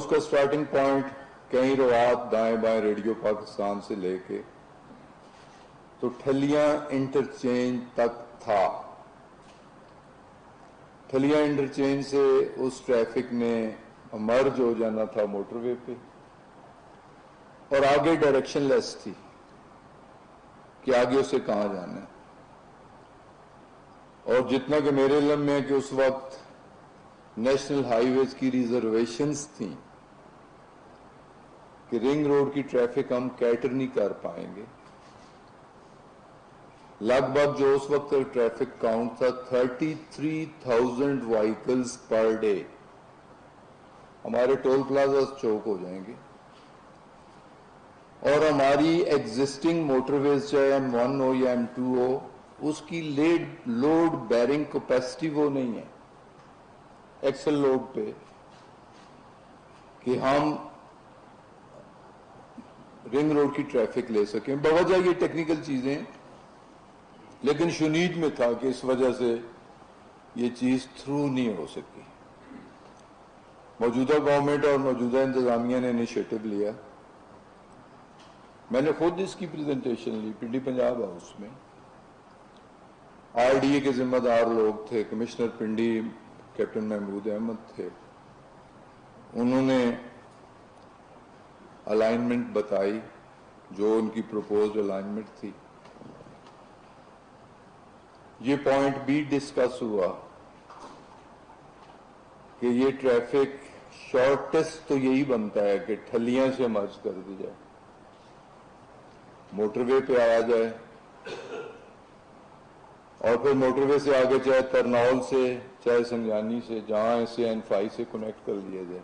کا starting point کئی روات دائیں بائیں ریڈیو پاکستان سے لے کے تو ٹھلیاں انٹرچینج تک تھا. ٹھلیاں انٹرچینج سے اس ٹریفک نے مرج ہو جانا تھا موٹر وے پہ اور آگے ڈائریکشن لیس تھی کہ آگے اسے کہاں جانا ہے. اور جتنا کہ میرے علم میں ہے کہ اس وقت نیشنل ہائی ویز کی ریزرویشنز تھیں کہ رنگ روڈ کی ٹریفک ہم کیٹر نہیں کر پائیں گے. لگ بھگ جو اس وقت ٹریفک کاؤنٹ تھا 33,000 وہیکلز پر ڈے. ہمارے ٹول پلازاز چوک ہو جائیں گے اور ہماری ایگزسٹنگ موٹر ویز چاہے M1 ہو یا M2 ہو اس کی لوڈ بیرنگ کیپیسٹی وہ نہیں ہے ایکسل لوڈ پہ کہ ہم رنگ روڈ کی ٹریفک لے سکیں. بوجہ یہ ٹیکنیکل چیزیں لیکن شنید میں تھا کہ اس وجہ سے یہ چیز تھرو نہیں ہو سکی. موجودہ گورنمنٹ اور موجودہ انتظامیہ نے انیشیٹو لیا. میں نے خود اس کی پریزنٹیشن لی پنڈی پنجاب ہاؤس میں. RDA کے ذمہ دار لوگ تھے, کمشنر پنڈی کیپٹن محمود احمد تھے. انہوں نے الائنمنٹ بتائی جو ان کی پروپوزڈ الائنمنٹ تھی. یہ پوائنٹ بھی ڈسکس ہوا کہ یہ ٹریفک شارٹیسٹ تو یہی بنتا ہے کہ ٹھلیاں سے مرج کر دی جائے, موٹر وے پہ آیا جائے اور پھر موٹر وے سے آگے چاہے ترنول سے چاہے سنجانی سے جہاں اسے N5 سے کنیکٹ کر دیا جائے.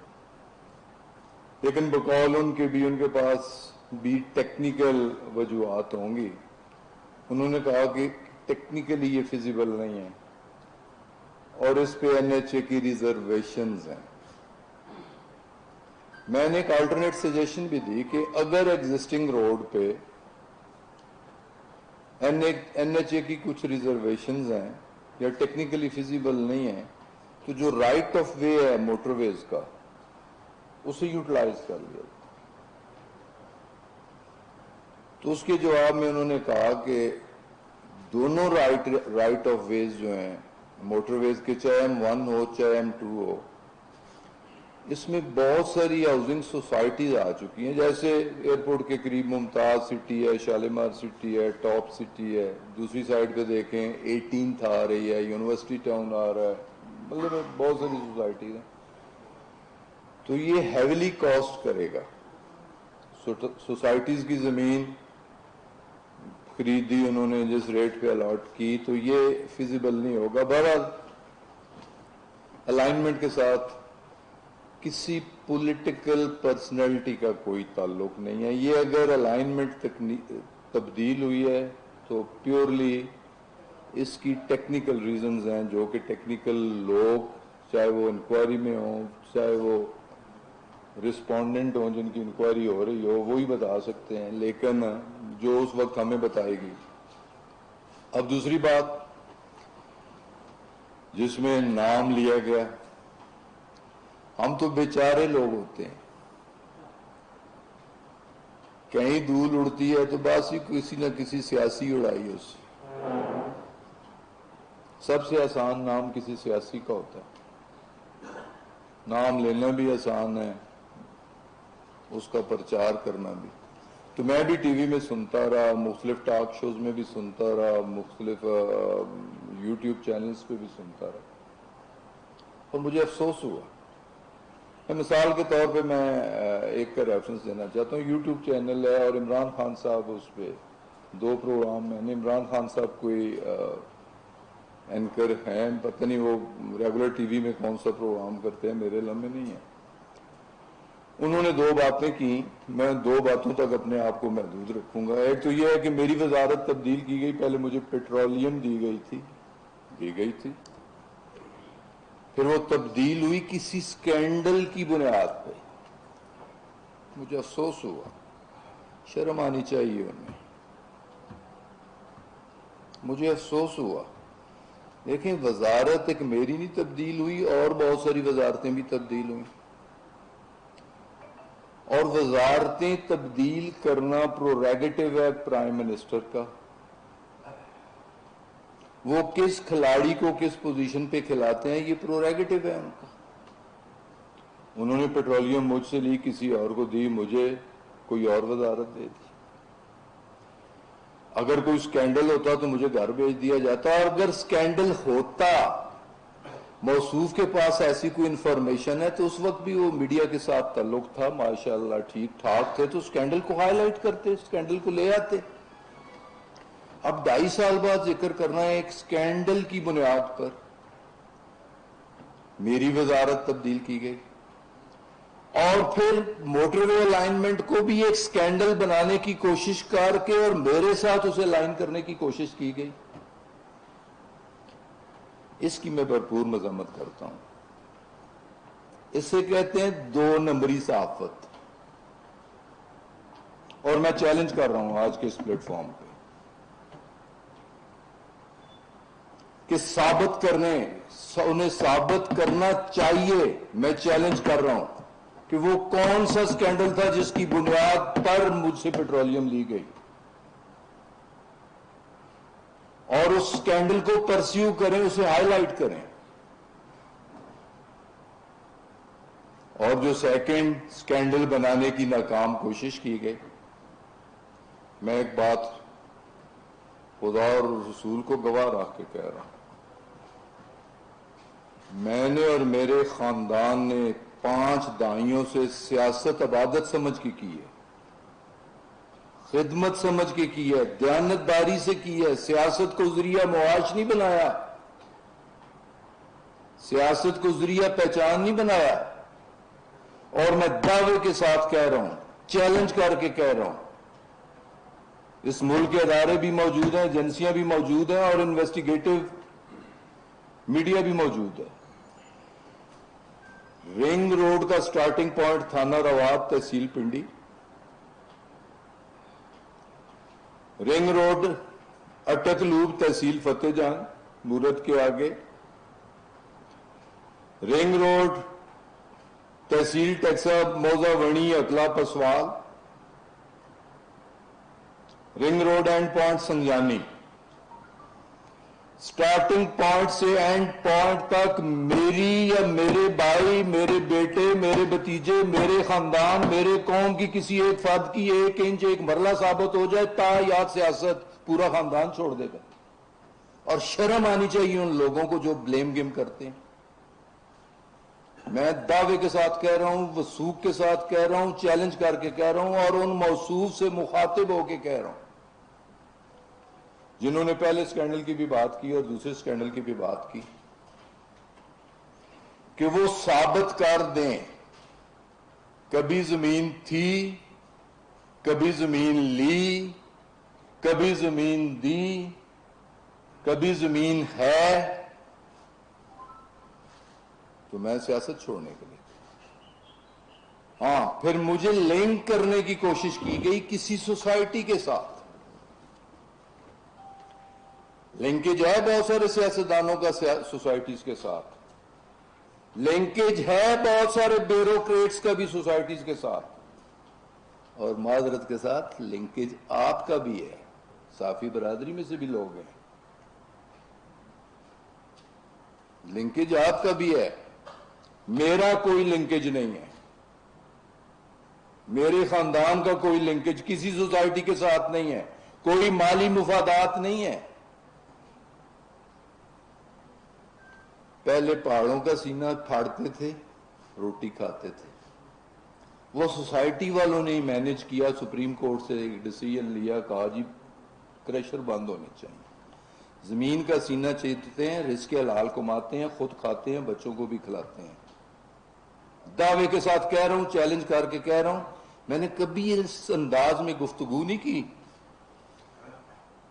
لیکن بقول ان کے پاس بھی ٹیکنیکل وجوہات ہوں گی. انہوں نے کہا کہ ٹیکنیکلی یہ فیزیبل نہیں ہے اور اس پہ NHA کی ریزرویشنز ہیں. میں نے ایک آلٹرنیٹ سجیشن بھی دی کہ اگر ایگزسٹنگ روڈ پہ NHA کی کچھ ریزرویشنز ہیں یا ٹیکنیکلی فیزیبل نہیں ہیں تو جو رائٹ آف وے ہے موٹر ویز کا اسے یوٹیلائز کر لیا. تو اس کے جواب میں انہوں نے کہا کہ دونوں رائٹ آف ویز جو ہیں موٹر ویز کے چاہے M1 ہو چاہے M2 ہو اس میں بہت ساری ہاؤسنگ سوسائٹیز آ چکی ہیں. جیسے ایئرپورٹ کے قریب ممتاز سٹی ہے, شالیمار سٹی ہے, ٹاپ سٹی ہے. دوسری سائڈ پہ دیکھیں 18 آ رہی ہے, یونیورسٹی ٹاؤن آ رہا ہے, مطلب بہت ساری سوسائٹیز ہیں. تو یہ ہیویلی کاسٹ کرے گا. سوسائٹیز کی زمین خریدی انہوں نے جس ریٹ پہ الاٹ کی تو یہ فیزیبل نہیں ہوگا. بہرحال الائنمنٹ کے ساتھ کسی پولیٹیکل پرسنالٹی کا کوئی تعلق نہیں ہے. یہ اگر الائنمنٹ تبدیل ہوئی ہے تو پیورلی اس کی ٹیکنیکل ریزنز ہیں جو کہ ٹیکنیکل لوگ چاہے وہ انکوائری میں ہوں چاہے وہ رسپونڈنٹ ہوں جن کی انکوائری ہو رہی ہو وہی بتا سکتے ہیں, لیکن جو اس وقت ہمیں بتائے گی. اب دوسری بات جس میں نام لیا گیا, ہم تو بیچارے لوگ ہوتے ہیں, کہیں دھول اڑتی ہے تو بس ہی کسی نہ کسی سیاسی اڑائی اس سے. سب سے آسان نام کسی سیاسی کا ہوتا ہے, نام لینا بھی آسان ہے, اس کا پرچار کرنا بھی. تو میں بھی ٹی وی میں سنتا رہا, مختلف ٹاک شوز میں بھی سنتا رہا, مختلف یوٹیوب چینلز پہ بھی سنتا رہا اور مجھے افسوس ہوا. مثال کے طور پہ میں ایک کا ریفرنس دینا چاہتا ہوں. یوٹیوب چینل ہے اور عمران خان صاحب اس پہ 2 پروگرام میں نے. عمران خان صاحب کوئی اینکر ہیں, پتہ نہیں وہ ریگولر ٹی وی میں کون سا پروگرام کرتے ہیں, میرے علم میں نہیں ہے. انہوں نے 2 باتیں کی, میں 2 باتوں تک اپنے آپ کو محدود رکھوں گا. ایک تو یہ ہے کہ میری وزارت تبدیل کی گئی, پہلے مجھے پیٹرولیم دی گئی تھی, پھر وہ تبدیل ہوئی کسی سکینڈل کی بنیاد پہ. مجھے افسوس ہوا, شرم آنی چاہیے انہیں, مجھے افسوس ہوا. دیکھیں وزارت ایک میری نہیں تبدیل ہوئی اور بہت ساری وزارتیں بھی تبدیل ہوئیں. اور وزارتیں تبدیل کرنا پروریگیٹو ہے پرائم منسٹر کا. وہ کس کھلاڑی کو کس پوزیشن پہ کھلاتے ہیں یہ پروریگیٹو ہے ان کا. انہوں نے پیٹرولیم مجھ سے لی، کسی اور کو دی، مجھے کوئی اور وزارت دے دی. اگر کوئی سکینڈل ہوتا تو مجھے گھر بھیج دیا جاتا، اور اگر سکینڈل ہوتا، موصوف کے پاس ایسی کوئی انفارمیشن ہے تو اس وقت بھی وہ میڈیا کے ساتھ تعلق تھا، ماشاءاللہ ٹھیک ٹھاک تھے، تو سکینڈل کو ہائی لائٹ کرتے، سکینڈل کو لے آتے. اب 2.5 سال بعد ذکر کرنا ہے ایک سکینڈل کی بنیاد پر میری وزارت تبدیل کی گئی، اور پھر موٹر وے الائنمنٹ کو بھی ایک سکینڈل بنانے کی کوشش کر کے اور میرے ساتھ اسے لائن کرنے کی کوشش کی گئی. اس کی میں بھرپور مذمت کرتا ہوں. اسے کہتے ہیں 2 نمبری صحافت، اور میں چیلنج کر رہا ہوں آج کے اس پلیٹ فارم پہ کہ ثابت کرنے، انہیں ثابت کرنا چاہیے، میں چیلنج کر رہا ہوں کہ وہ کون سا سکینڈل تھا جس کی بنیاد پر مجھ سے پیٹرولیم لی گئی، اور اس سکینڈل کو پرسیو کریں، اسے ہائی لائٹ کریں. اور جو سیکنڈ سکینڈل بنانے کی ناکام کوشش کی گئی، میں ایک بات خدا اور رسول کو گواہ رکھ کے کہہ رہا ہوں، میں نے اور میرے خاندان نے 5 دہائیوں سے سیاست عبادت سمجھ کے کی ہے، خدمت سمجھ کے کی ہے، دیانتداری سے کی ہے. سیاست کو ذریعہ معاش نہیں بنایا، سیاست کو ذریعہ پہچان نہیں بنایا. اور میں دعوے کے ساتھ کہہ رہا ہوں، چیلنج کر کے کہہ رہا ہوں، اس ملک کے ادارے بھی موجود ہیں، ایجنسیاں بھی موجود ہیں، اور انویسٹیگیٹو میڈیا بھی موجود ہے. رنگ روڈ کا سٹارٹنگ پوائنٹ تھانہ رواد، تحصیل پنڈی. رنگ روڈ اٹک لوب، تحصیل فتح جان مورت کے آگے. رنگ روڈ تحصیل ٹیکسا موزہ ونی اکلا Paswal. Ring road end point Sangjani. Starting point سے اینڈ پوائنٹ تک میری یا میرے بھائی، میرے بیٹے، میرے بھتیجے، میرے خاندان، میرے قوم کی کسی ایک فرد کی 1 انچ 1 مرلہ ثابت ہو جائے تا یاد سیاست پورا خاندان چھوڑ دے گا. اور شرم آنی چاہیے ان لوگوں کو جو بلیم گیم کرتے ہیں. میں دعوے کے ساتھ کہہ رہا ہوں، وثوق کے ساتھ کہہ رہا ہوں، چیلنج کر کے کہہ رہا ہوں، اور ان موصوف سے مخاطب ہو کے کہہ رہا ہوں جنہوں نے پہلے سکینڈل کی بھی بات کی اور دوسرے سکینڈل کی بھی بات کی، کہ وہ ثابت کر دیں کبھی زمین تھی، کبھی زمین لی، کبھی زمین دی، کبھی زمین ہے. تو میں سیاست چھوڑنے کے لیے، ہاں پھر مجھے لنک کرنے کی کوشش کی گئی کسی سوسائٹی کے ساتھ. لنکیج ہے بہت سارے سیاستدانوں کا سوسائٹیز کے ساتھ، لنکیج ہے بہت سارے بیوروکریٹس کا بھی سوسائٹیز کے ساتھ، اور معذرت کے ساتھ لنکیج آپ کا بھی ہے، صافی برادری میں سے بھی لوگ ہیں، لنکیج آپ کا بھی ہے. میرا کوئی لنکیج نہیں ہے، میرے خاندان کا کوئی لنکیج کسی سوسائٹی کے ساتھ نہیں ہے، کوئی مالی مفادات نہیں ہے. پہلے پہاڑوں کا سینہ پھاڑتے تھے، روٹی کھاتے تھے. وہ سوسائٹی والوں نے ہی مینج کیا، سپریم کورٹ سے ایک ڈیسیژن لیا، کہا جی کریشر بند ہونے چاہیے. زمین کا سینہ چیرتے ہیں، رزق حلال کماتے ہیں، خود کھاتے ہیں، بچوں کو بھی کھلاتے ہیں. دعوے کے ساتھ کہہ رہا ہوں، چیلنج کر کے کہہ رہا ہوں، میں نے کبھی اس انداز میں گفتگو نہیں کی.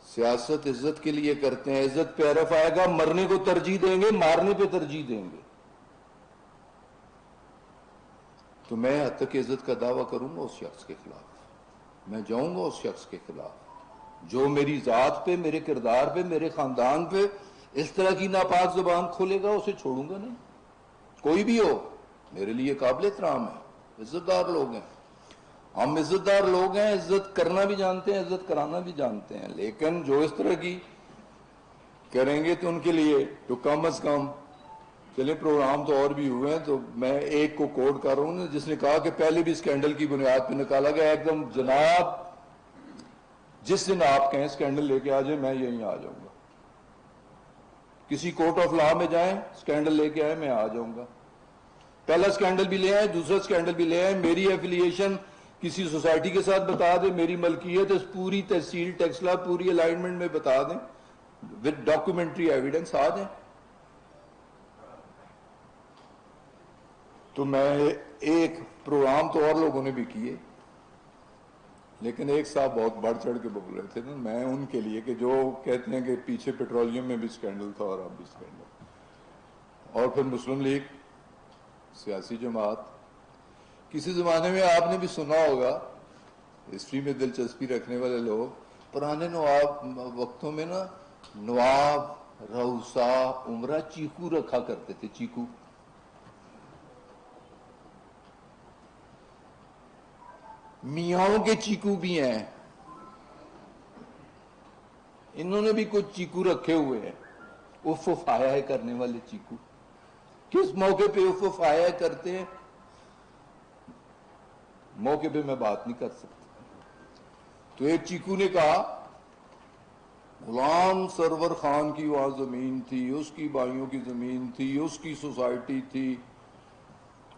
سیاست عزت کے لیے کرتے ہیں، عزت پہ حرف آئے گا مرنے کو ترجیح دیں گے، مارنے پہ ترجیح دیں گے. تو میں حد تک عزت کا دعویٰ کروں گا اس شخص کے خلاف، میں جاؤں گا اس شخص کے خلاف جو میری ذات پہ، میرے کردار پہ، میرے خاندان پہ اس طرح کی ناپاک زبان کھولے گا، اسے چھوڑوں گا نہیں. کوئی بھی ہو، میرے لیے قابل احترام ہے، عزت دار لوگ ہیں. ہم عزت دار لوگ ہیں, عزت کرنا بھی جانتے ہیں, عزت کرانا بھی جانتے ہیں, لیکن جو اس طرح کی کریں گے تو ان کے لیے تو کم از کم چلیں پروگرام تو اور بھی ہوئے ہیں, تو میں ایک کو کوٹ کر رہا ہوں جس نے کہا کہ پہلے بھی اسکینڈل کی بنیاد پہ نکالا گیا, ایک دم جناب جس دن آپ کہیں اسکینڈل لے کے آ جائیں میں یہیں آ جاؤں گا, کسی کورٹ آف لا میں جائیں اسکینڈل لے کے آئے میں آ جاؤں گا, پہلا اسکینڈل بھی لے آئے, دوسرا اسکینڈل بھی لے آئے, میری ایفیلیشن کسی سوسائٹی کے ساتھ بتا دیں, میری ملکیت اس پوری تحصیل ٹیکسلا پوری الائنمنٹ میں بتا دیں, ود ڈاکومنٹری ایویڈنس آ جائیں. تو میں ایک پروگرام تو اور لوگوں نے بھی کیے, لیکن ایک صاحب بہت بڑھ چڑھ کے بول رہے تھے نا, میں ان کے لیے کہ جو کہتے ہیں کہ پیچھے پیٹرولیم میں بھی اسکینڈل تھا اور اب بھی اسکینڈل, اور پھر مسلم لیگ سیاسی جماعت, کسی زمانے میں آپ نے بھی سنا ہوگا, ہسٹری میں دلچسپی رکھنے والے لوگ, پرانے نواب وقتوں میں نا نواب, رؤسا, عمرہ چیکو رکھا کرتے تھے, چیکو. میاؤں کے چیکو بھی ہیں, انہوں نے بھی کچھ چیکو رکھے ہوئے ہیں, اف آیا ہے کرنے والے چیکو. کس موقع پہ اف آیا کرتے ہیں موقع پہ میں بات نہیں کر سکتا. تو ایک چیکو نے کہا غلام سرور خان کی وہاں زمین تھی, اس کی بھائیوں کی زمین تھی, اس کی سوسائٹی تھی,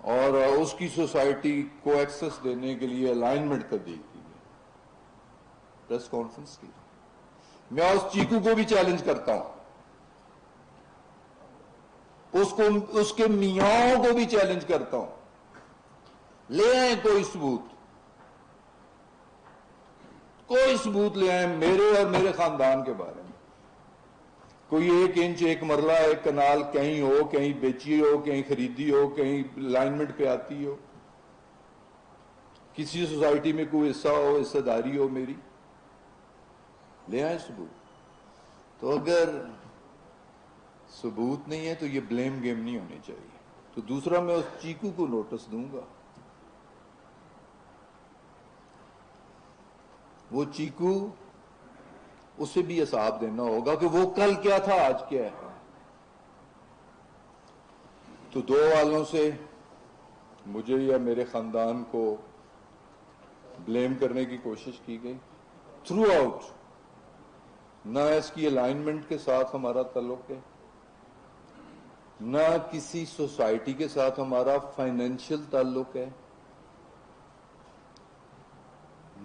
اور اس کی سوسائٹی کو ایکسس دینے کے لیے الائنمنٹ تبدیل کی گئی. پریس کانفرنس کی. میں اس چیکو کو بھی چیلنج کرتا ہوں, اس کے میاں کو بھی چیلنج کرتا ہوں, لے آئیں کوئی ثبوت, کوئی ثبوت لے آئیں میرے اور میرے خاندان کے بارے میں. کوئی 1 انچ 1 مرلہ 1 کنال کہیں ہو, کہیں بیچی ہو, کہیں خریدی ہو, کہیں الائنمنٹ پہ آتی ہو, کسی سوسائٹی میں کوئی حصہ ہو, حصہ داری ہو میری, لے آئیں ثبوت. تو اگر ثبوت نہیں ہے تو یہ بلیم گیم نہیں ہونی چاہیے. تو دوسرا میں اس چیکو کو نوٹس دوں گا, وہ چیکو اسے بھی حساب دینا ہوگا کہ وہ کل کیا تھا آج کیا ہے. تو 2 والوں سے مجھے یا میرے خاندان کو بلیم کرنے کی کوشش کی گئی تھرو آؤٹ. نہ اس کی الائنمنٹ کے ساتھ ہمارا تعلق ہے, نہ کسی سوسائٹی کے ساتھ ہمارا فائنینشیل تعلق ہے,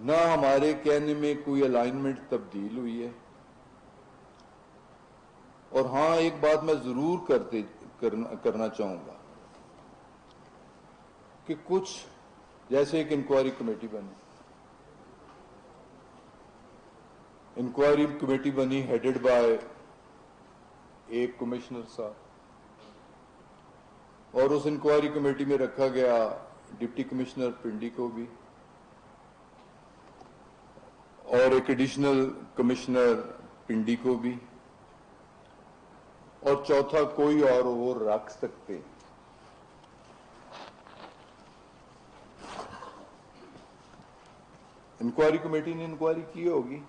نہ ہمارے کہنے میں کوئی الائنمنٹ تبدیل ہوئی ہے. اور ہاں ایک بات میں ضرور کرنا چاہوں گا کہ کچھ جیسے ایک انکوائری کمیٹی بنی, انکوائری کمیٹی بنی ہیڈڈ بائی ایک کمشنر صاحب, اور اس انکوائری کمیٹی میں رکھا گیا ڈپٹی کمشنر پنڈی کو بھی, اور ایک ایڈیشنل کمشنر پنڈی کو بھی, اور چوتھا کوئی اور وہ رکھ سکتے. انکوائری کمیٹی نے انکوائری کی ہوگی,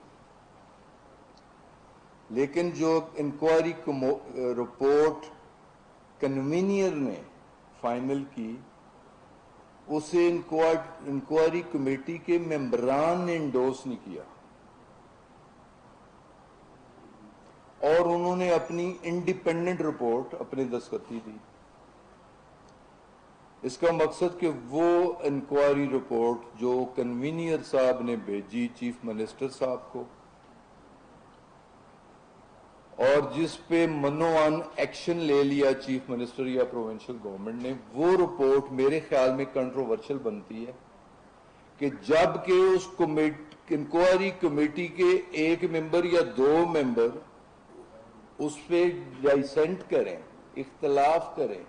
لیکن جو انکوائری رپورٹ کنوینئر نے فائنل کی اسے انکوائری کمیٹی کے ممبران نے انڈورس نہیں کیا, اور انہوں نے اپنی انڈیپینڈنٹ رپورٹ اپنے دستخطی دی. اس کا مقصد کہ وہ انکوائری رپورٹ جو کنوینئر صاحب نے بھیجی چیف منسٹر صاحب کو, اور جس پہ منوان ایکشن لے لیا چیف منسٹر یا پروونشل گورنمنٹ نے, وہ رپورٹ میرے خیال میں کنٹروورشل بنتی ہے کہ جب کہ اس انکوائری کمیٹی کے 1 ممبر یا 2 ممبر اس پہ ڈائسنٹ کریں, اختلاف کریں,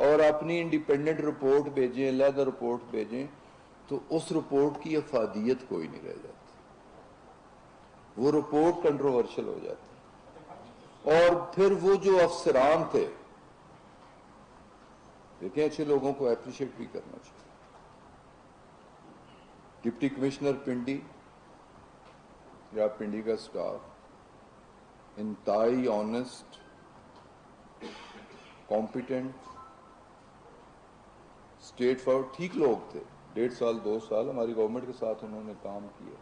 اور اپنی انڈیپینڈنٹ رپورٹ بھیجیں, علیحدہ رپورٹ بھیجیں, تو اس رپورٹ کی افادیت کوئی نہیں رہ جاتی, وہ رپورٹ کنٹروورشل ہو جاتی. اور پھر وہ جو افسران تھے, دیکھیں اچھے لوگوں کو اپریشیٹ بھی کرنا چاہیے, ڈپٹی کمشنر پنڈی یا پنڈی کا سٹاف انتہائی آنےسٹ، کمپیٹنٹ، اسٹیٹ فارورڈ، ٹھیک لوگ تھے. 1.5 سال 2 سال ہماری گورنمنٹ کے ساتھ انہوں نے کام کیا.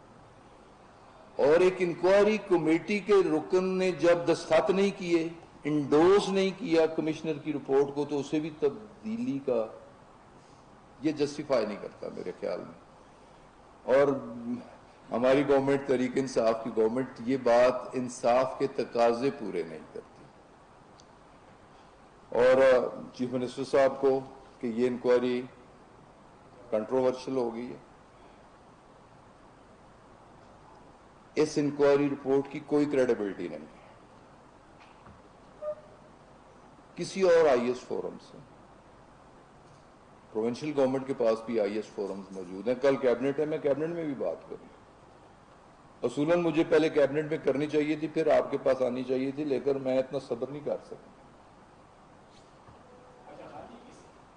اور ایک انکوائری کمیٹی کے رکن نے جب دستخط نہیں کیے، انڈورس نہیں کیا کمشنر کی رپورٹ کو، تو اسے بھی تبدیلی کا یہ جسٹیفائی نہیں کرتا میرے خیال میں. اور ہماری گورنمنٹ تحریک انصاف کی گورنمنٹ یہ بات انصاف کے تقاضے پورے نہیں کرتی. اور چیف منسٹر صاحب کو کہ یہ انکوائری کنٹروورشل ہو گئی ہے، اس انکوائری رپورٹ کی کوئی کریڈیبلٹی نہیں ہے. کسی اور آئی ایس فورم سے، پروونشل گورنمنٹ کے پاس بھی آئی ایس فورمز موجود ہیں. کل کیبنٹ ہے، میں کیبنٹ میں بھی بات کروں. اصولاً مجھے پہلے کیبنٹ میں کرنی چاہیے تھی، پھر آپ کے پاس آنی چاہیے تھی، لیکن میں اتنا صبر نہیں کر سکتا.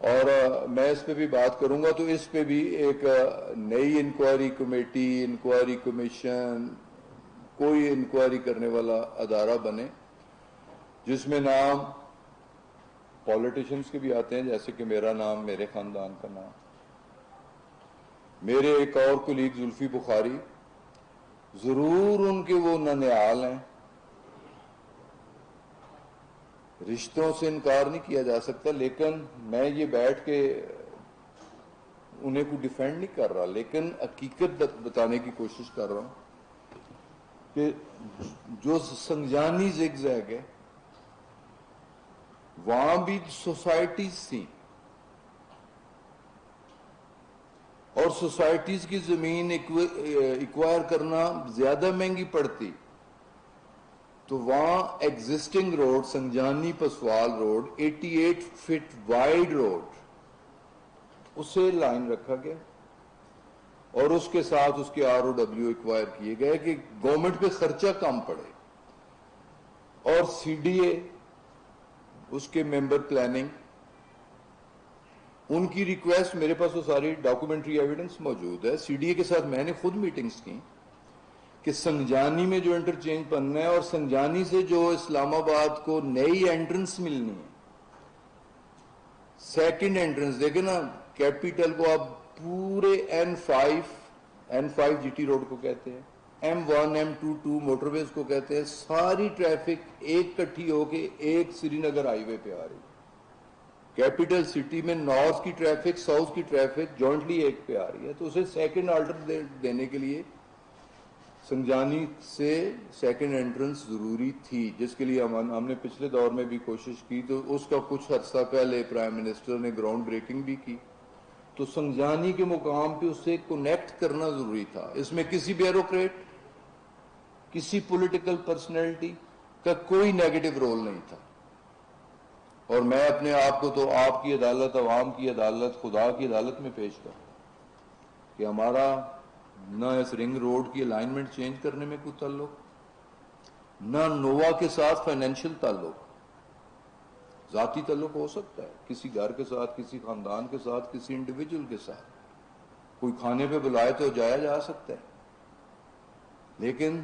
اور میں اس پہ بھی بات کروں گا. تو اس پہ بھی ایک نئی انکوائری کمیٹی، انکوائری کمیشن، کوئی انکوائری کرنے والا ادارہ بنے جس میں نام پولیٹیشنز کے بھی آتے ہیں، جیسے کہ میرا نام، میرے خاندان کا نام، میرے ایک اور کولیگ زلفی بخاری، ضرور ان کے وہ ننیال ہیں، رشتوں سے انکار نہیں کیا جا سکتا، لیکن میں یہ بیٹھ کے انہیں کو ڈیفینڈ نہیں کر رہا، لیکن حقیقت بتانے کی کوشش کر رہا ہوں کہ جو سنجانی زگ زیگ ہے وہاں بھی سوسائٹیز تھیں، اور سوسائٹیز کی زمین ایکوائر کرنا زیادہ مہنگی پڑتی، تو وہاں existing road Sangjani Paswal road 88 feet wide road, اسے لائن رکھا گیا اور اس کے ساتھ اس کے آر او ڈبلیو ایکوائر کیے گئے کہ گورنمنٹ پہ خرچہ کم پڑے. اور سی ڈی اے، اس کے ممبر پلاننگ، ان کی ریکویسٹ، میرے پاس وہ ساری ڈاکومنٹری ایویڈنس موجود ہے. سی ڈی اے کے ساتھ میں نے خود میٹنگز کی کہ سنجانی میں جو انٹرچینج بننا ہے اور سنجانی سے جو اسلام آباد کو نئی انٹرنس ملنی ہے، سیکنڈ انٹرنس، دیکھیں نا کیپیٹل کو آپ پورے N5 جی ٹی روڈ کو کہتے ہیں، M1 M22 موٹر ویز کو کہتے ہیں، ساری ٹریفک ایک کٹھی ہو کے ایک سری نگر ہائی وے پہ آ رہی ہے. کیپیٹل سٹی میں نارتھ کی ٹریفک، ساؤتھ کی ٹریفک جوائنٹلی ایک پہ آ رہی ہے. تو اسے سیکنڈ آلٹر دینے کے لیے سنجانی سے سیکنڈ انٹرنس ضروری تھی، جس کے لیے ہم نے پچھلے دور میں بھی کوشش کی. تو اس کا کچھ عرصہ پہلے پرائم منسٹر نے گراؤنڈ بریکنگ بھی کی. تو سنجانی کے مقام پہ اسے کنیکٹ کرنا ضروری تھا. اس میں کسی بیوروکریٹ، کسی پولیٹیکل پرسنالٹی کا کوئی نیگیٹو رول نہیں تھا. اور میں اپنے آپ کو تو آپ کی عدالت، عوام کی عدالت، خدا کی عدالت میں پیش کروں کہ ہمارا نہ اس رنگ روڈ کی الائنمنٹ چینج کرنے میں کوئی تعلق، نہ نووا کے ساتھ فائنینشیل تعلق. ذاتی تعلق ہو سکتا ہے کسی گھر کے ساتھ، کسی خاندان کے ساتھ، کسی انڈیویجول کے ساتھ، کوئی کھانے پہ بلائے تو جایا جا سکتا ہے، لیکن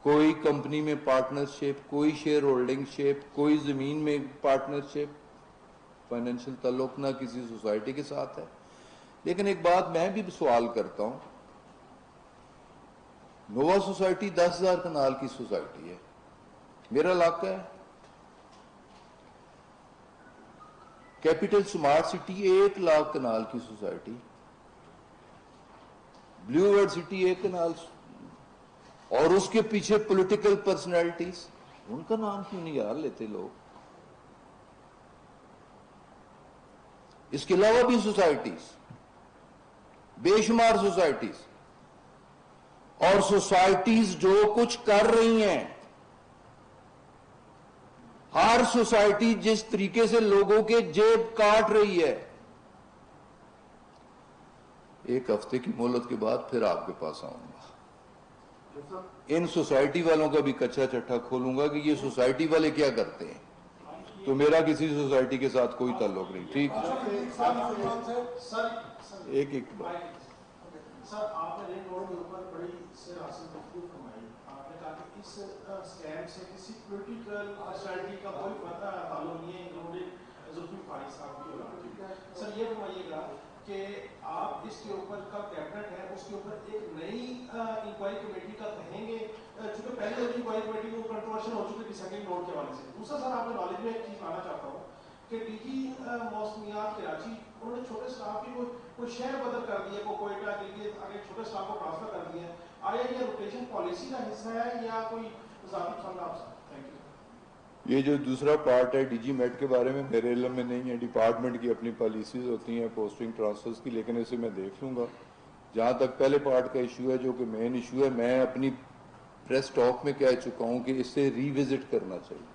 کوئی کمپنی میں پارٹنرشپ، کوئی شیئر ہولڈنگ شپ، کوئی زمین میں پارٹنرشپ، فائنینشیل تعلق نہ کسی سوسائٹی کے ساتھ ہے. لیکن ایک بات میں بھی سوال کرتا ہوں، نووا سوسائٹی 10,000 کنال کی سوسائٹی ہے، میرا علاقہ ہے. کیپیٹل سمارٹ سٹی 1,00,000 کنال کی سوسائٹی، بلیو ورڈ سٹی 1 کنال، اور اس کے پیچھے پولیٹیکل پرسنالٹیز، ان کا نام کیوں نہیں یاد لیتے لوگ؟ اس کے علاوہ بھی سوسائٹیز، بے شمار سوسائٹیز، اور سوسائٹیز جو کچھ کر رہی ہیں، ہر سوسائٹی جس طریقے سے لوگوں کے جیب کاٹ رہی ہے. ایک ہفتے کی مہلت کے بعد پھر آپ کے پاس آؤں گا، ان سوسائٹی والوں کا بھی کچا چٹھا کھولوں گا کہ یہ سوسائٹی والے کیا کرتے ہیں. تو میرا کسی سوسائٹی کے ساتھ کوئی تعلق نہیں. ٹھیک، ایک بات سر آپ نے رنگ روڈ کے اوپر بڑی حاصل گفتگو فرمائی. آپ نے کہا کہ اس اسکیم سے کسی پولیٹیکل پرسنالٹی کا کوئی تعلق نہیں ہے, انکلوڈنگ زلفی فاری صاحب کی اولاد. سر یہ فرمائیے گا کہ آپ اس کے اوپر کا کیبنٹ ہے اس کے اوپر ایک نئی انکوائری کمیٹی کا کہیں گے, چونکہ پہلے انکوائری کمیٹی کو کنٹروورشل ہو چکی تھی سیکنڈ روڈ کے حوالے سے. دوسرا سر آپ نے نالج میں ایک چیز لانا چاہتا ہوں کہ ڈی جی موسمیات کراچی انہوں نے چھوٹے اسٹاف کی کوئی شہر بدل کر دیا, کوئٹہ کے لیے آگے چھوٹے اسٹاف کو ٹرانسفر کر دیا ہے. آیا یہ روٹیشن پالیسی کا حصہ ہے یا کوئی ذاتی پسند آپ سر؟ Thank you. یہ جو دوسرا پارٹ ہے ڈی جی میٹ کے بارے میں میرے علم میں نہیں ہے. ڈپارٹمنٹ کی اپنی پالیسیز ہوتی ہیں پوسٹنگ ٹرانسفرز کی, لیکن اسے میں دیکھ لوں گا. جہاں تک پہلے پارٹ کا ایشو ہے جو کہ مین ایشو ہے, میں اپنی پریس ٹاک میں کہہ چکا ہوں کہ اسے ری وزٹ کرنا چاہیے,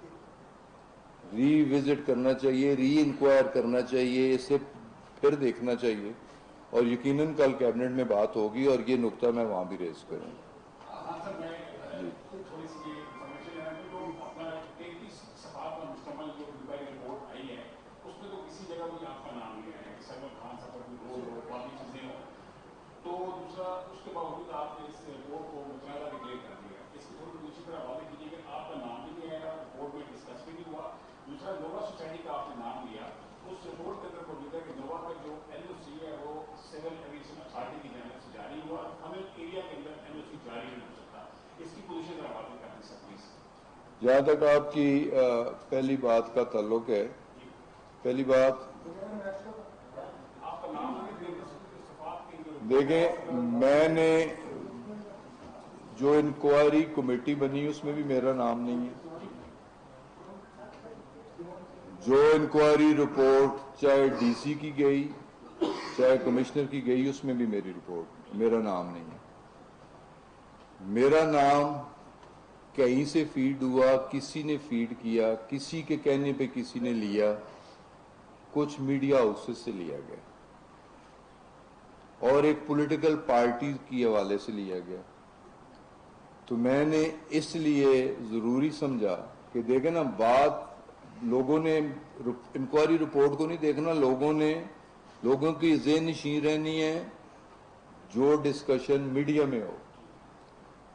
ری وزٹ کرنا چاہیے, ری انکوائر کرنا چاہیے, اسے پھر دیکھنا چاہیے, اور یقیناً کل کیبنٹ میں بات ہوگی اور یہ نقطہ میں وہاں بھی ریز کروں گا. تھوڑی سی انفارمیشن ہے جو اپنا 33 صفحات پر مشتمل جو انکوائری رپورٹ آئی ہے اس میں تو کسی جگہ بھی آپ کا نام نہیں آیا کہ سرور خان صاحب پر روز ہو باقی چیزیں ہوں. تو دوسرا اس کے باوجود آپ نے اس رپورٹ کو متنازع ڈکلیئر کر دیا. اس کی تھوڑی دوسری طرح واضح کیجیے کہ آپ کا نام بھی نہیں آیا, رپورٹ میں ڈسکس بھی نہیں ہوا. دوسرا نووا سوسائٹی کا آپ نے نام لیا, اس رپورٹ کے اندر موجود ہے کہ نووا کا جو این او سی ہے وہ سول ایویشن اتھارٹی کی جانب سے جاری ہوا, ہمیں ایریا کے اندر این او سی جاری نہیں ہو سکتا. اس کی پوزیشن ذرا واضح کر دیں سر پلیز. جہاں تک آپ کی پہلی بات کا تعلق ہے, پہلی بات آپ کا نام صفات کے دیکھیں, میں نے جو انکوائری کمیٹی بنی اس میں بھی میرا نام نہیں ہے. جو انکوائری رپورٹ چاہے ڈی سی کی گئی چاہے کمشنر کی گئی اس میں بھی میرا نام نہیں ہے. میرا نام کہیں سے فیڈ ہوا, کسی نے فیڈ کیا, کسی کے کہنے پہ کسی نے لیا, کچھ میڈیا ہاؤسز سے لیا گیا اور ایک پولیٹیکل پارٹی کی حوالے سے لیا گیا. تو میں نے اس لیے ضروری سمجھا کہ دیکھیں نا, بات لوگوں نے انکوائری رپورٹ کو نہیں دیکھنا, لوگوں کی ذہن نشین رہنی ہے جو ڈسکشن میڈیا میں ہو.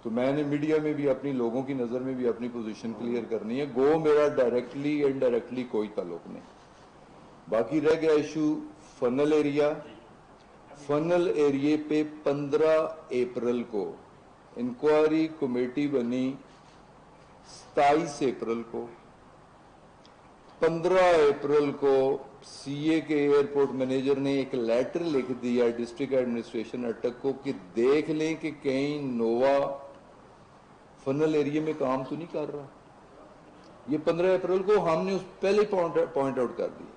تو میں نے میڈیا میں بھی اپنی لوگوں کی نظر میں بھی اپنی پوزیشن کلیئر کرنی ہے. گو میرا ڈائریکٹلی انڈائریکٹلی کوئی تعلق نہیں. باقی رہ گیا ایشو فنل ایریا. فنل ایریے پہ 15 اپریل کو انکوائری کمیٹی بنی, 27 اپریل کو, 15 اپریل کو سی اے کے ایئرپورٹ مینیجر نے ایک لیٹر لکھ دیا ڈسٹرکٹ ایڈمنسٹریشن اٹک کو کہ دیکھ لیں کہ کہیں نووا فنل ایریے میں کام تو نہیں کر رہا. یہ 15 اپریل کو ہم نے اس پہلے پوائنٹ آؤٹ کر دیا.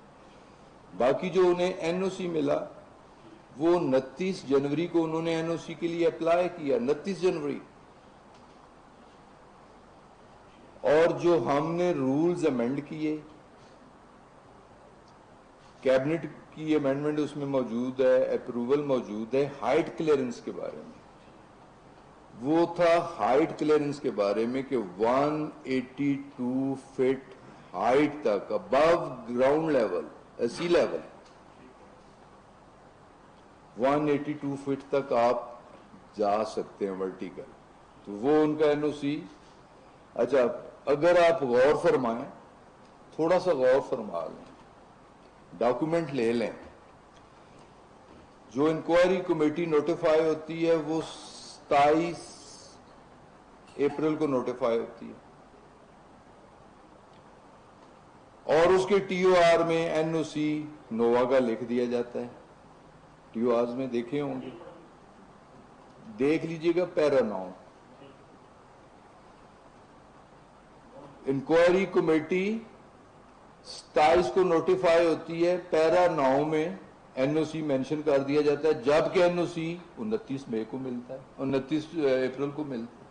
باقی جو انہیں این او سی ملا وہ 29 جنوری کو انہوں نے این او سی کے لیے اپلائی کیا, 29 جنوری. اور جو ہم نے رولز امینڈ کیے, کیبنٹ کی امینڈمنٹ اس میں موجود ہے, اپروول موجود ہے ہائٹ کلیئرنس کے بارے میں. وہ تھا ہائٹ کلیئرنس کے بارے میں کہ 182 فٹ ہائٹ تک ابو گراؤنڈ لیول, سی لیول 182 فٹ تک آپ جا سکتے ہیں ورٹیکل. تو وہ ان کا این او سی. اچھا, اگر آپ غور فرمائیں, تھوڑا سا غور فرما لیں, ڈاکومنٹ لے لیں, جو انکوائری کمیٹی نوٹیفائی ہوتی ہے وہ 27 اپریل کو نوٹیفائی ہوتی ہے, اور اس کے ٹی او آر میں این او سی نووا کا لکھ دیا جاتا ہے. ٹی او آرز میں دیکھے ہوں گے, دیکھ لیجئے گا پیرا 9. انکوائری کمیٹی 27 کو نوٹیفائی ہوتی ہے, پیرا 9 میں این او سی مینشن کر دیا جاتا ہے, جبکہ این او سی 29 مئی کو ملتا ہے, 29 اپریل کو ملتا ہے.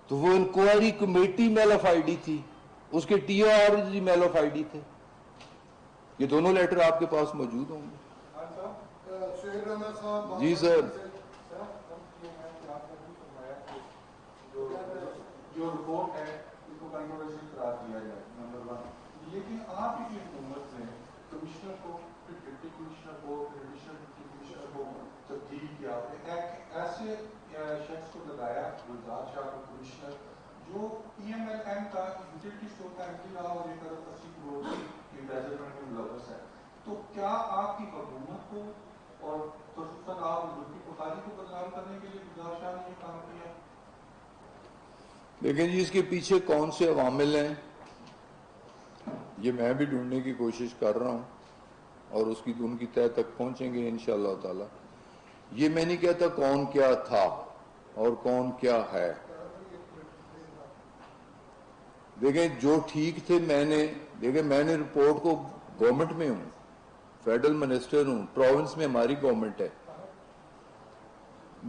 تو وہ inquiry committee mail of I D تھی, اس کے ٹی او آر بھی میل آف آئی ڈی تھے. یہ دونوں لیٹر آپ کے پاس موجود ہوں گے. جی سر. جو رپورٹ ہے اس کو کنٹروورشل قرار دیا جائے, نمبر 1. لیکن آپ کی حکومت نے کمشنر کو, پھر ڈپٹی کمشنر کو, پھر ایڈیشنل ڈپٹی کمشنر کو تبدیل ایسے شخص کو لگایا گلزار شاہ کو کمشنر جو PMLN کا یوٹیلٹی اسٹور کا MD رہا اور ایک 80 کروڑ کی امبیزرمنٹ میں ملوث ہے، تو کیا آپ کی حکومت کو اور خصوصاً آپ ملکی بخاری کو بدنام کرنے کے لیے گلزار شاہ نے یہ کام کیا؟ لیکن جی اس کے پیچھے کون سے عوامل ہیں یہ میں بھی ڈھونڈنے کی کوشش کر رہا ہوں اور ان کی تہہ تک پہنچیں گے انشاءاللہ تعالی. یہ میں نہیں کہتا کون کیا تھا اور کون کیا ہے. دیکھیں جو ٹھیک تھے میں نے رپورٹ کو گورنمنٹ میں ہوں، فیڈرل منسٹر ہوں، پروونس میں ہماری گورنمنٹ ہے،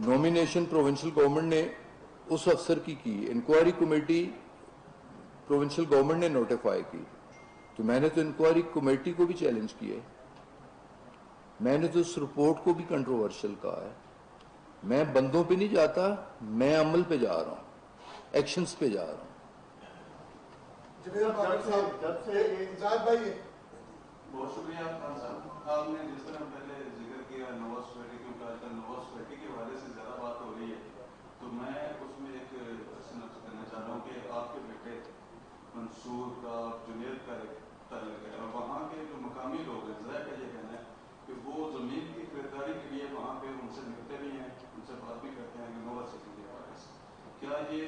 نومینیشن پروونشل گورنمنٹ نے اس افسر کی انکوائری کمیٹی پروونشل گورنمنٹ نے نوٹیفائی کی، تو میں نے تو انکوائری کمیٹی کو بھی چیلنج کیا ہے، میں نے تو اس رپورٹ کو بھی کنٹروورشل کہا ہے. میں بندوں پہ نہیں جاتا، میں عمل پہ جا رہا ہوں، ایکشنز پہ جا رہا ہوں. بہت شکریہ خان صاحب. آپ نے جس طرح پہلے ذکر کیا نوا سوسائٹی، کیونکہ آج کل نوا سوسائٹی کے حوالے سے زیادہ بات ہو رہی ہے، تو میں اس میں ایک سنت کرنا چاہ رہا ہوں کہ آپ کے بیٹے منصور کا جنید کا ایک تعلق ہے، اور وہاں کے جو مقامی لوگ ہیں، ذرا کا یہ کہنا ہے کہ وہ زمین کی خریداری کے لیے وہاں پہ ان سے ملتے بھی ہیں، ان سے بات بھی کرتے ہیں نوا سٹی کے حوالے سے. کیا یہ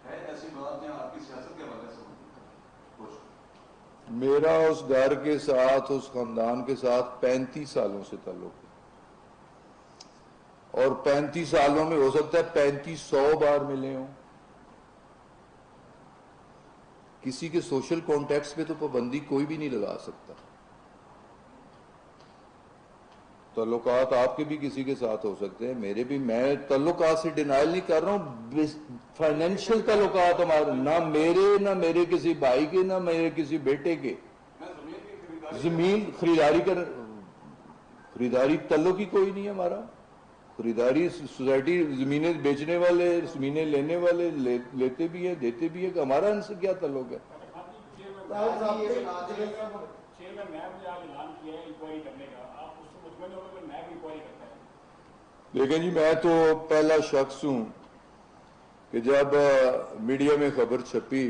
ہے ایسی بات جہاں آپ کی سیاست کے حوالے سے ہوتی ہے؟ میرا اس گھر کے ساتھ، اس خاندان کے ساتھ 35 سالوں سے تعلق ہے، اور 35 سالوں میں ہو سکتا ہے 3500 بار ملے ہوں. کسی کے سوشل کانٹیکٹس پہ تو پابندی کوئی بھی نہیں لگا سکتا. تعلقات آپ کے بھی کسی کے ساتھ ہو سکتے ہیں، میرے بھی. میں تعلقات سے ڈینائل نہیں کر رہا ہوں. فائنینشیل تعلقات ہمارے، نہ میرے کسی بھائی کے، نہ میرے کسی بیٹے کے. زمین خریداری تعلق ہی کوئی نہیں ہے ہمارا. خریداری سوسائٹی زمینیں بیچنے والے، زمینیں لینے والے لیتے بھی ہیں، دیتے بھی ہیں، کہ ہمارا ان سے کیا تعلق ہے. لیکن جی میں تو پہلا شخص ہوں کہ جب میڈیا میں خبر چھپی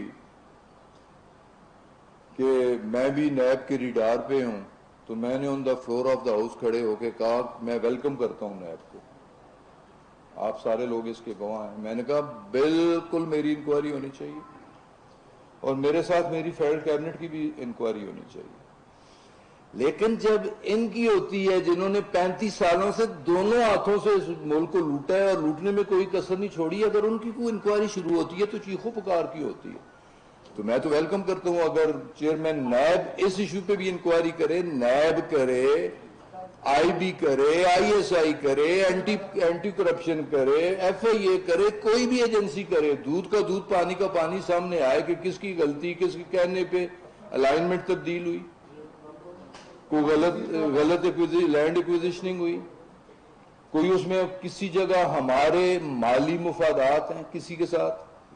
کہ میں بھی نیب کے ریڈار پہ ہوں، تو میں نے on the floor of the house کھڑے ہو کے کہا میں ویلکم کرتا ہوں نیب کو، آپ سارے لوگ اس کے گواہ ہیں. میں نے کہا بالکل میری انکوائری ہونی چاہیے، اور میرے ساتھ میری فیڈرل کیبنٹ کی بھی انکوائری ہونی چاہیے. لیکن جب ان کی ہوتی ہے جنہوں نے 35 سالوں سے دونوں ہاتھوں سے اس ملک کو لوٹا ہے اور لوٹنے میں کوئی کسر نہیں چھوڑی، اگر ان کی کوئی انکوائری شروع ہوتی ہے تو چیخو پکار کی ہوتی ہے. تو میں تو ویلکم کرتا ہوں. اگر چیئرمین نیب اس ایشو پہ بھی انکوائری کرے، نیب کرے، آئی بی کرے، ISI کرے، اینٹی کرپشن کرے، FIA کرے، کوئی بھی ایجنسی کرے، دودھ کا دودھ پانی کا پانی سامنے آئے کہ کس کی غلطی، کس کے کہنے پہ الائنمنٹ تبدیل ہوئی، کوئی غلط لینڈ ایکویزیشننگ ہوئی، کوئی اس میں کسی جگہ ہمارے مالی مفادات ہیں کسی کے ساتھ،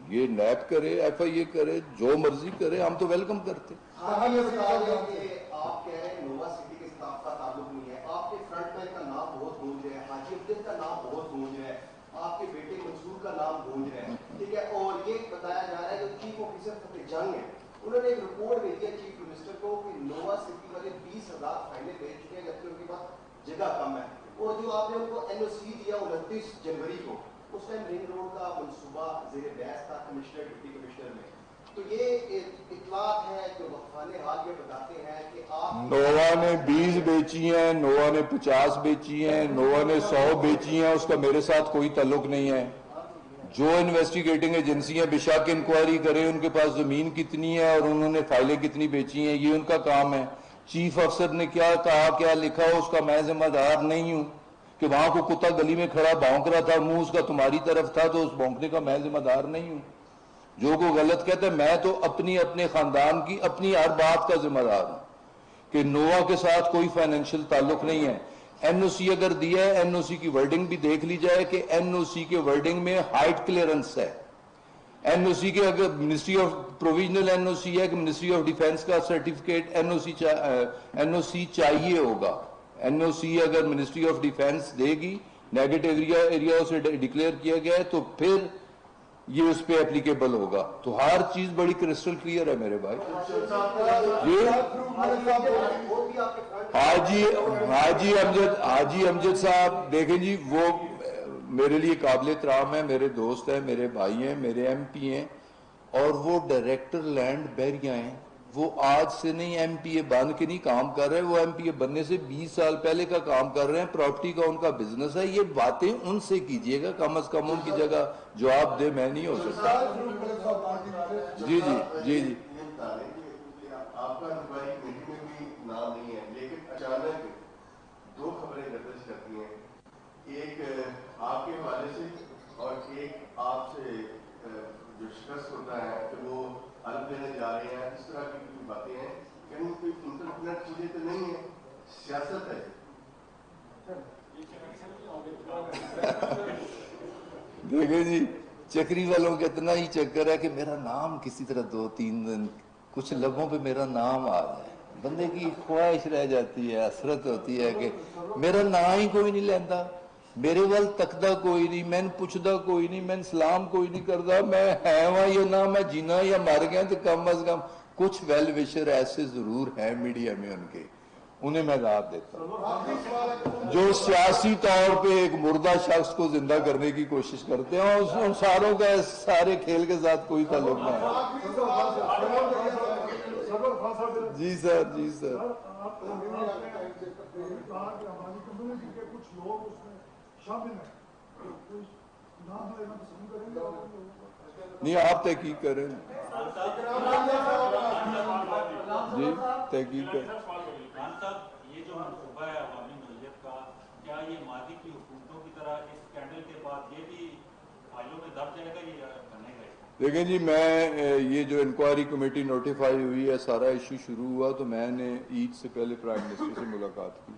یہ نیب کرے، FIA کرے، جو مرضی کرے، ہم تو ویلکم کرتے. آپ کہہ رہے ہیں نووا سٹی کے ساتھ آپ کا تعلق نہیں ہے، آپ کے فرنٹ مین کا نام بہت گونج ہے، حاجی عبداللہ کا نام بہت گونج ہے، آپ کے بیٹے منصور کا نام گونج ہے، ٹھیک ہے. اور یہ بتایا جا رہا ہے کہ چیف آفیسر فتح جنگ ہے، انہوں نے ایک رپورٹ بھیجی ہے چیف منسٹر کو کہ نووا سٹی والے 20,000 فائلیں بھیج چکے ہیں جبکہ ان کے پاس جگہ کم ہے. اور جو آپ نے ان کو NOC دیا 29 جنوری کو، اس ٹائم رنگ روڈ کا منصوبہ زیر بحث تھا کمشنر ڈپٹی کمشنر میں. تو یہ اطلاعات ہیں جو وقفان حال یہ بتاتے ہیں کہ آپ نووا نے 20 بیچی ہیں، نووا نے 50 بیچی ہیں، نووا نے 100 بیچی ہیں، اس کا میرے ساتھ کوئی تعلق نہیں ہے. جو انویسٹیگیٹنگ ایجنسیاں بے شک انکوائری کریں ان کے پاس زمین کتنی ہے اور انہوں نے فائلیں کتنی بیچی ہیں، یہ ان کا کام ہے. چیف افسر نے کیا کہا، کیا لکھا، اس کا میں ذمہ دار نہیں ہوں. کہ وہاں کو کتا گلی میں کھڑا بھونک رہا تھا، منہ اس کا تمہاری طرف تھا، تو اس بھونکنے کا میں ذمہ دار نہیں ہوں. جو کو غلط کہتا ہے، میں تو اپنے خاندان کی اپنی ہر بات کا ذمہ دار ہوں کہ نووا کے ساتھ کوئی فائنینشیل تعلق نہیں ہے. NOC اگر دیا ہے، NOC کی ورڈنگ بھی دیکھ لی جائے کہ NOC کے ورڈنگ میں ہائٹ کلیئرنس ہے. NOC کے اگر منسٹری آف پروویژنل NOC ہے کہ منسٹری آف ڈیفینس کا سرٹیفکیٹ NOC چاہیے ہوگا. NOC اگر منسٹری آف ڈیفینس دے گی نیگیٹو ایریا سے ڈکلیئر کیا گیا ہے تو پھر یہ اس پہ اپلیکیبل ہوگا. تو ہر چیز بڑی کرسٹل کلیئر ہے میرے بھائی. حاجی امجد صاحب دیکھیں جی، وہ میرے لیے قابل احترام ہے، میرے دوست ہیں، میرے بھائی ہیں، میرے ایم پی ہیں، اور وہ ڈائریکٹر لینڈ بحریہ ہیں. وہ آج سے نہیں ایم پی اے بن کے نہیں کام کر رہے، وہ ایم پی اے بننے سے 20 سال پہلے کا کام کر رہے ہیں. پراپرٹی کا ان کا بزنس ہے. یہ باتیں ان سے کیجئے گا، کم از کم ان کی جگہ جواب دے میں نہیں ہو سکتا. جی جی جی جی آپ کا انکوائری کمیٹی میں بھی نام نہیں ہے، لیکن اچانک 2 خبریں گردش کرتی ہیں، ایک آپ کے حوالے سے اور ایک آپ سے جو شخص ہوتا ہے کہ وہ الگ لینے جا رہے ہیں. اس طرح کی باتیں ہیں، کہیں کوئی انٹرپلنٹ چیزیں تو نہیں ہے، سیاست ہے. دیکھیں جی، چکری والوں کا اتنا ہی چکر ہے کہ میرا نام کسی طرح 2-3 دن کچھ لبوں پہ میرا نام آ جائے. بندے کی خواہش رہ جاتی ہے، حسرت ہوتی ہے کہ میرا نام ہی کوئی نہیں لینا، میرے وال تکدا کوئی نہیں، میں پوچھدا کوئی نہیں، میں سلام کوئی نہیں کردا. میں ہے وہاں یا نہ میں جینا یا مر گیا، تو کم از کم کچھ ویل وشر ایسے ضرور ہیں میڈیا میں ان کے، انہیں میں دعوت دیتا ہوں جو سیاسی طور پہ ایک مردہ شخص کو زندہ کرنے کی کوشش کرتے ہیں، اور ان ساروں کا سارے کھیل کے ساتھ کوئی تعلق نہیں ہے. جی سر، جی سر. نہیں، آپ تحقیق کریں. جی تحقیق کریں. یہ جو منصوبہ ہے عوامی نوعیت کا، کیا یہ ماضی کی حکومتوں کی طرح اس اسکینڈل کے بعد یہ بھی فائلوں میں درج جائے گا، یہ بنے گا؟ دیکھیں جی، میں یہ جو انکوائری کمیٹی نوٹیفائی ہوئی ہے، سارا ایشو شروع ہوا تو میں نے عید سے پہلے پرائم منسٹر سے ملاقات کی،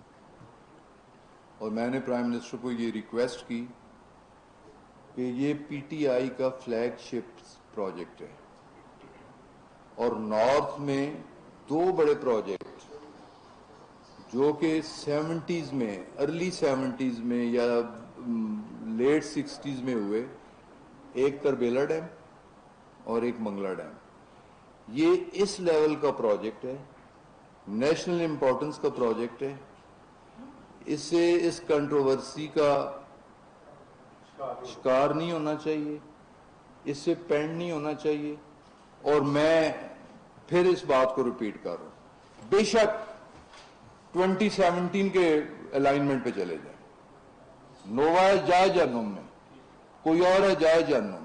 اور میں نے پرائم منسٹر کو یہ ریکویسٹ کی کہ یہ پی ٹی آئی کا فلیگ شپ پروجیکٹ ہے، اور نارتھ میں 2 بڑے پروجیکٹ جو کہ 70s میں، ارلی 70s میں یا لیٹ 60s میں ہوئے، ایک تربیلا ڈیم اور ایک منگلا ڈیم. یہ اس لیول کا پروجیکٹ ہے، نیشنل امپورٹنس کا پروجیکٹ ہے. اس سے اس کنٹروورسی کا شکار نہیں ہونا چاہیے، اس سے پینڈ نہیں ہونا چاہیے. اور میں پھر اس بات کو ریپیٹ کر رہا ہوں، بے شک 2017 کے الائنمنٹ پہ چلے جائیں، نووا ہے جائے جہنم میں، کوئی اور ہے جائے جہنم میں،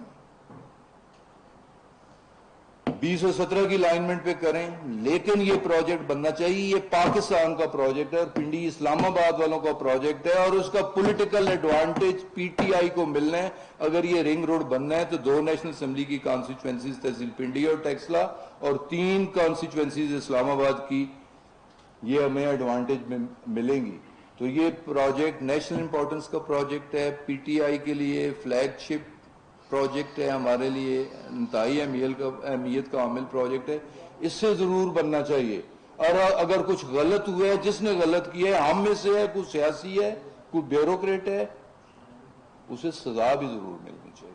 2017 کی الائنمنٹ پہ کریں، لیکن یہ پروجیکٹ بننا چاہیے. یہ پاکستان کا پروجیکٹ ہے اور پنڈی اسلام آباد والوں کا پروجیکٹ ہے، اور اس کا political advantage P T I کو ملنا ہے. اگر یہ رنگ روڈ بننا ہے تو 2 نیشنل اسمبلی کی کانسٹیچوئنسیز تحصیل پنڈی اور ٹیکسلا، اور 3 کانسٹیچوئنسیز اسلام آباد کی، یہ ہمیں ایڈوانٹیج میں ملیں گی. تو یہ پروجیکٹ نیشنل امپورٹنس کا پروجیکٹ ہے، پی ٹی آئی کے لیے فلیگ شپ پروجیکٹ ہے، ہمارے لیے انتہائی اہمیت کا حامل پروجیکٹ ہے. اس سے ضرور بننا چاہیے. اور اگر کچھ غلط ہوا ہے، جس نے غلط کیا ہے، ہم میں سے ہے، کوئی سیاسی ہے، کوئی بیوروکریٹ ہے، اسے سزا بھی ضرور ملنی چاہیے.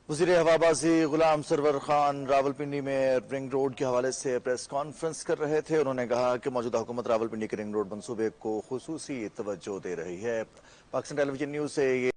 وزیر ہوابازی غلام سرور خان راولپنڈی میں رنگ روڈ کے حوالے سے پریس کانفرنس کر رہے تھے. انہوں نے کہا کہ موجودہ حکومت راولپنڈی کے رنگ روڈ منصوبے کو خصوصی توجہ دے رہی ہے. پاکستان ٹیلی ویژن نیوز سے یہ